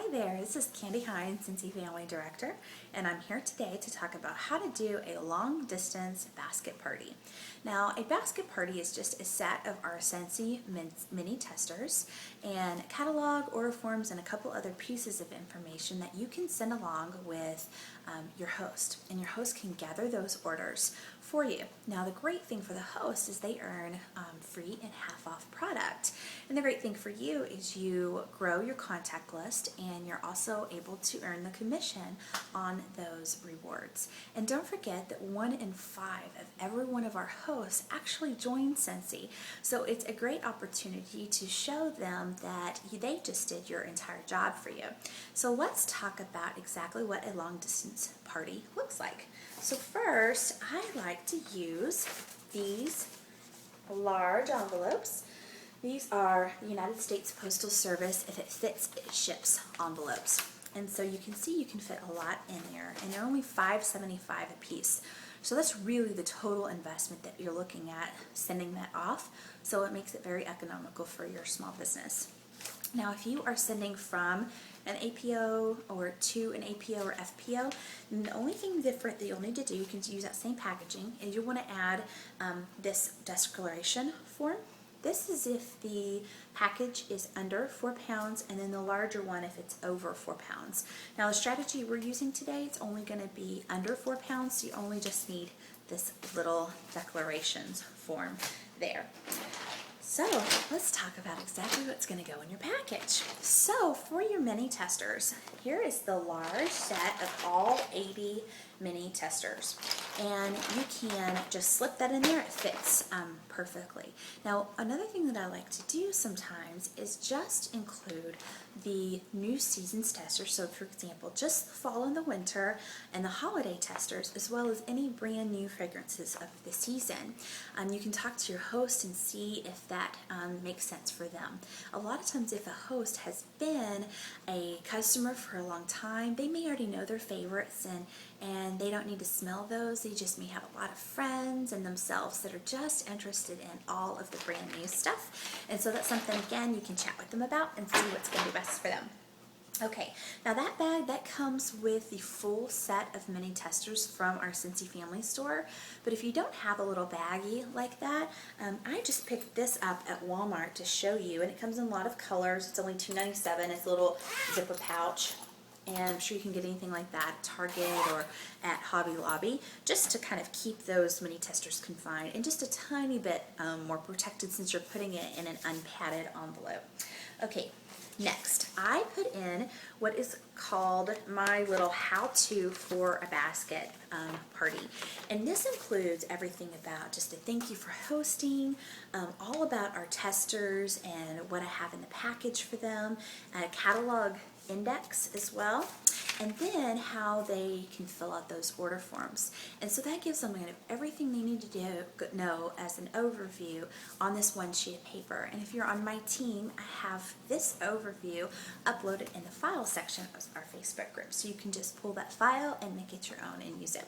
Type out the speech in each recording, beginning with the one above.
Hi there, this is Candy Hines, Scentsy Family Director, and I'm here today to talk about how to do a long distance basket party. Now, a basket party is just a set of our Scentsy mini testers and a catalog, order forms, and a couple other pieces of information that you can send along with your host, and your host can gather those orders for you. Now, the great thing for the host is they earn free and half off product, and the great thing for you is you grow your contact list and you're also able to earn the commission on those rewards. And don't forget that 1 in 5 of every one of our hosts actually join Scentsy, so it's a great opportunity to show them that they just did your entire job for you. So let's talk about exactly what a long distance party looks like. So first, I like to use these large envelopes. These are United States Postal Service, if it fits, it ships envelopes. And so you can see you can fit a lot in there, and they're only $5.75 a piece. So that's really the total investment that you're looking at sending that off, so it makes it very economical for your small business. Now, if you are sending from an APO or to an APO or FPO, then the only thing different that you'll need to do, you can use that same packaging, is you want to add this declaration form. This is if the package is under 4 pounds, and then the larger one if it's over 4 pounds. Now, the strategy we're using today, it's only going to be under 4 pounds, so you only just need this little declarations form there. So let's talk about exactly what's going to go in your package. So for your mini testers, here is the large set of all 80 mini testers, and you can just slip that in there. It fits perfectly. Now, another thing that I like to do sometimes is just include the new seasons testers. So for example, just the fall and the winter and the holiday testers, as well as any brand new fragrances of the season. You can talk to your host and see if that makes sense for them. A lot of times if a host has been a customer for a long time, they may already know their favorites, and they don't need to smell those. They just may have a lot of friends and themselves that are just interested in all of the brand new stuff. And so that's something, again, you can chat with them about and see what's going to be best for them. Okay, now that bag, that comes with the full set of mini testers from our Scentsy family store. But if you don't have a little baggie like that, I just picked this up at Walmart to show you, and it comes in a lot of colors. It's only $2.97. It's a little zipper pouch. And I'm sure you can get anything like that at Target or at Hobby Lobby, just to kind of keep those mini testers confined and just a tiny bit more protected, since you're putting it in an unpadded envelope. Okay, next, I put in what is called my little how-to for a basket party. And this includes everything about just a thank you for hosting, all about our testers and what I have in the package for them, a catalog index as well, and then how they can fill out those order forms. And so that gives them kind of everything they need to know as an overview on this one sheet of paper. And if you're on my team, I have this overview uploaded in the file section of our Facebook group, so you can just pull that file and make it your own and use it.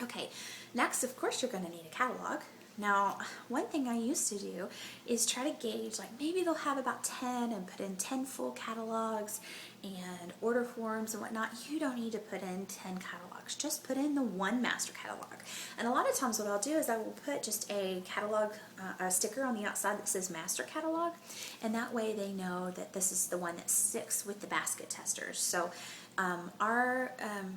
Okay, next, of course, you're going to need a catalog. Now, one thing I used to do is try to gauge, like maybe they'll have about 10 and put in 10 full catalogs and order forms and whatnot. You don't need to put in 10 catalogs. Just put in the one master catalog. And a lot of times what I'll do is I will put just a catalog, a sticker on the outside that says master catalog, and that way they know that this is the one that sticks with the basket testers. So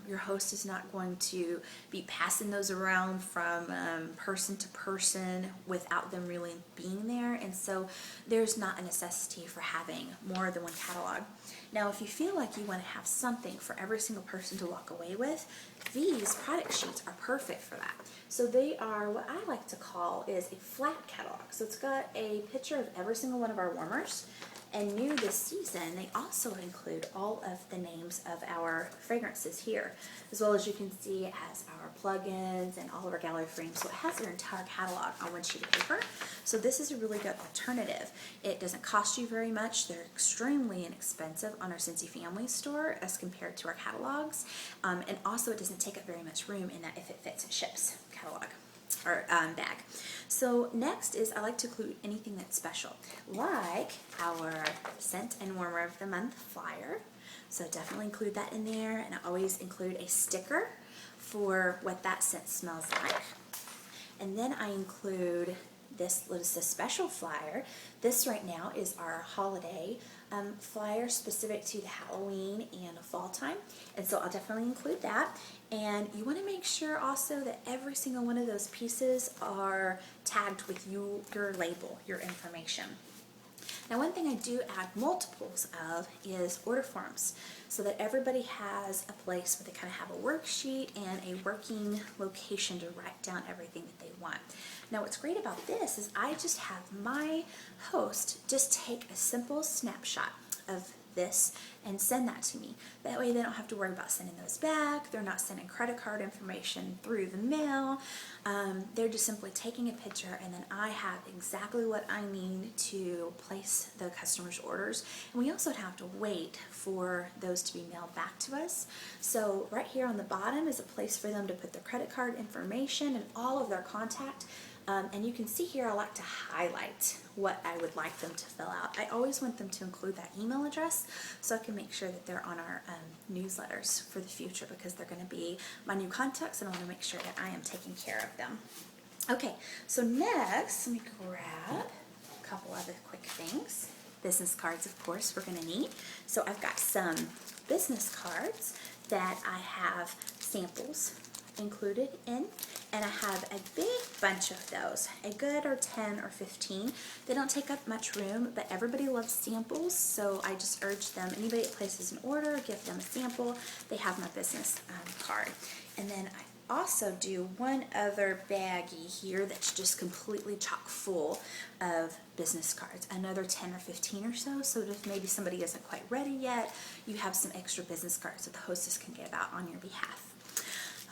your host is not going to be passing those around from person to person without them really being there, and so there's not a necessity for having more than one catalog. Now, if you feel like you want to have something for every single person to walk away with, these product sheets are perfect for that. So they are what I like to call is a flat catalog. So it's got a picture of every single one of our warmers. And new this season, they also include all of the names of our fragrances here, as well as you can see it has our plugins and all of our gallery frames. So it has their entire catalog on one sheet of paper. So this is a really good alternative. It doesn't cost you very much. They're extremely inexpensive on our Scentsy Family store as compared to our catalogs. And also it doesn't take up very much room in that if it fits, it ships catalog. or bag. So next is I like to include anything that's special, like our Scent and Warmer of the Month flyer. So definitely include that in there, and I always include a sticker for what that scent smells like. And then I include this is a special flyer. This right now is our holiday flyer specific to the Halloween and fall time. And so I'll definitely include that. And you want to make sure also that every single one of those pieces are tagged with your label, your information. Now, one thing I do add multiples of is order forms, so that everybody has a place where they kind of have a worksheet and a working location to write down everything that they want. Now, what's great about this is I just have my host just take a simple snapshot of this and send that to me. That way they don't have to worry about sending those back. They're not sending credit card information through the mail. They're just simply taking a picture, and then I have exactly what I need to place the customer's orders. And we also don't have to wait for those to be mailed back to us. So right here on the bottom is a place for them to put their credit card information and all of their contact. And you can see here I like to highlight what I would like them to fill out. I always want them to include that email address so I can make sure that they're on our newsletters for the future, because they're going to be my new contacts and I want to make sure that I am taking care of them. Okay, so next let me grab a couple other quick things. Business cards, of course, we're going to need. So I've got some business cards that I have samples included in, and I have a big bunch of those, a good or 10 or 15. They don't take up much room, but everybody loves samples, so I just urge them, anybody that places an order, give them a sample. They have my business card. And then I also do one other baggie here that's just completely chock full of business cards, another 10 or 15 or so, so that if maybe somebody isn't quite ready yet, you have some extra business cards that the hostess can give out on your behalf.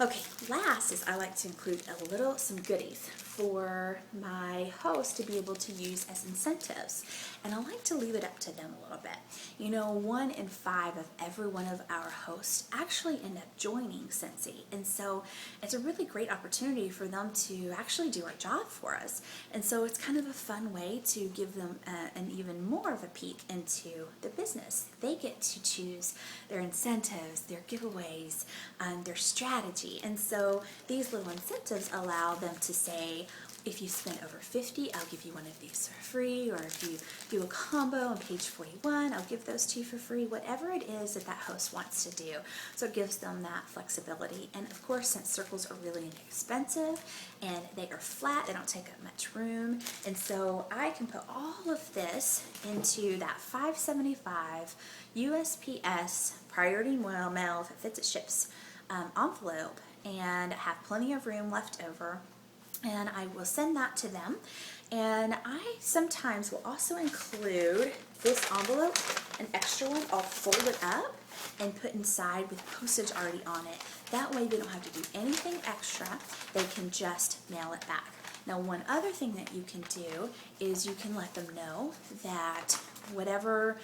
Okay, last is I like to include some goodies for my host to be able to use as incentives. And I like to leave it up to them a little bit. You know, 1 in 5 of every one of our hosts actually end up joining Scentsy. And so it's a really great opportunity for them to actually do our job for us. And so it's kind of a fun way to give them an even more of a peek into the business. They get to choose their incentives, their giveaways, their strategy. And so these little incentives allow them to say, if you spend over 50, I'll give you one of these for free, or if you do a combo on page 41, I'll give those to you for free, whatever it is that that host wants to do. So it gives them that flexibility. And of course, since circles are really inexpensive and they are flat, they don't take up much room, and so I can put all of this into that $5.75 USPS priority mail, if it fits, it ships, envelope, and have plenty of room left over. And I will send that to them. And I sometimes will also include this envelope, an extra one, I'll fold it up and put inside with postage already on it. That way they don't have to do anything extra. They can just mail it back. Now, one other thing that you can do is you can let them know that whatever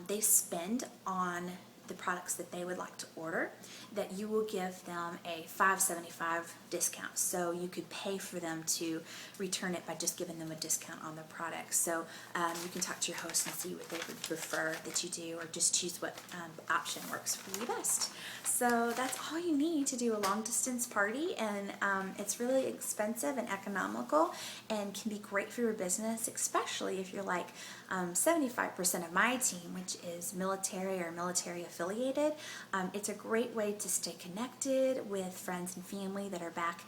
they spend on the products that they would like to order, that you will give them a $5.75 discount. So you could pay for them to return it by just giving them a discount on their products. So you can talk to your host and see what they would prefer that you do, or just choose what option works for you best. So that's all you need to do a long distance party, and it's really expensive and economical and can be great for your business, especially if you're like 75% of my team, which is military or military affiliated. It's a great way to stay connected with friends and family that are back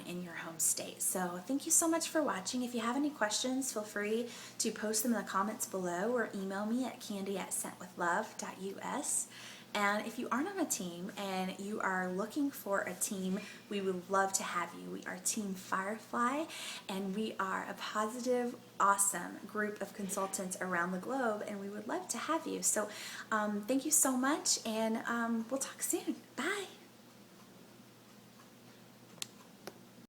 in your home state. So thank you so much for watching. If you have any questions, feel free to post them in the comments below or email me at candy@scentwithlove.us. And if you aren't on a team and you are looking for a team, we would love to have you. We are Team Firefly, and we are a positive, awesome group of consultants around the globe, and we would love to have you. So thank you so much, and we'll talk soon. Bye.